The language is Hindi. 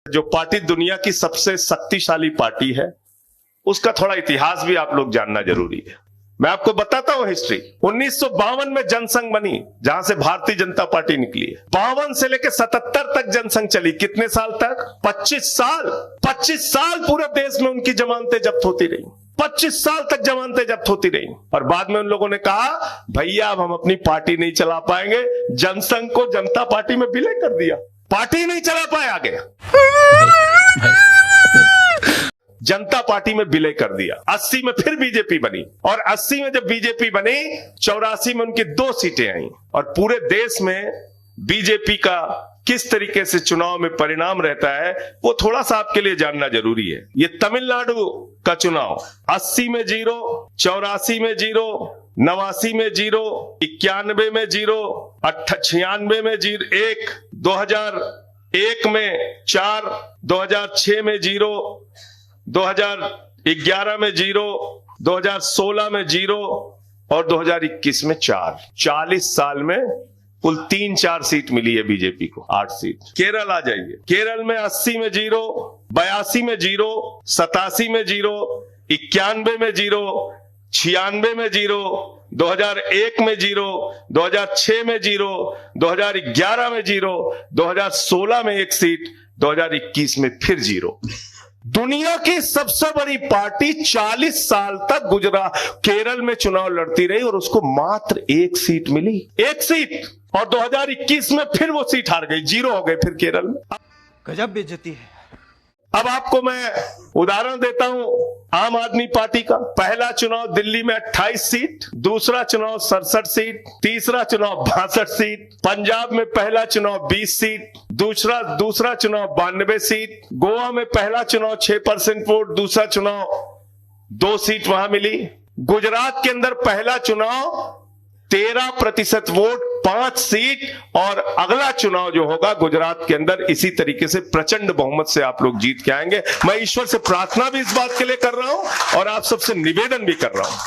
जो पार्टी दुनिया की सबसे शक्तिशाली पार्टी है, उसका थोड़ा इतिहास भी आप लोग जानना जरूरी है। मैं आपको बताता हूं हिस्ट्री। 1952 में जनसंघ बनी, जहां से भारतीय जनता पार्टी निकली है। 52 से लेकर 77 तक जनसंघ चली। कितने साल तक? 25 साल। 25 साल पूरे देश में उनकी जमानतें जब्त होती रही। 25 साल तक जमानतें जब्त होती रही। और बाद में उन लोगों ने कहा, भैया अब हम अपनी पार्टी नहीं चला पाएंगे। जनसंघ को जनता पार्टी में विलय कर दिया। पार्टी नहीं चला पाए आगे, जनता पार्टी में विलय कर दिया। 80 में फिर बीजेपी बनी, और 80 में जब बीजेपी बनी, 84 में उनकी 2 सीटें आई। और पूरे देश में बीजेपी का किस तरीके से चुनाव में परिणाम रहता है, वो थोड़ा सा आपके लिए जानना जरूरी है। ये तमिलनाडु का चुनाव 80 में 0, 84 में 0, 89 में 0, 91 में 0, 96 में 1, 2001 में 4, 2006 में 0, 2011 में 0, 2016 में 0 और 2021 में 4। 40 साल में कुल 3-4 सीट मिली है बीजेपी को, 8 सीट। केरल आ जाइए। केरल में 80 में 0, 82 में 0, 87 में 0, 91 में 0, 96 में 0, 2001 में 0, 2006 में 0, 2011 में 0, 2016 में 1 सीट, 2021 में फिर 0। दुनिया की सबसे बड़ी पार्टी 40 साल तक गुजरात केरल में चुनाव लड़ती रही और उसको मात्र 1 सीट मिली। 1 सीट। और 2021 में फिर वो सीट हार गई, 0 हो गए फिर केरल में। गजब बेइज्जती है। अब आपको मैं उदाहरण देता हूं आम आदमी पार्टी का। पहला चुनाव दिल्ली में 28 सीट, दूसरा चुनाव 67 सीट, तीसरा चुनाव 62 सीट, पंजाब में पहला चुनाव 20 सीट, दूसरा चुनाव 92 सीट, गोवा में पहला चुनाव 6% वोट, दूसरा चुनाव 2 सीट वहां मिली। गुजरात के अंदर पहला चुनाव 13% वोट, 5 सीट, और अगला चुनाव जो होगा गुजरात के अंदर इसी तरीके से प्रचंड बहुमत से आप लोग जीत के आएंगे। मैं ईश्वर से प्रार्थना भी इस बात के लिए कर रहा हूं और आप सबसे निवेदन भी कर रहा हूं।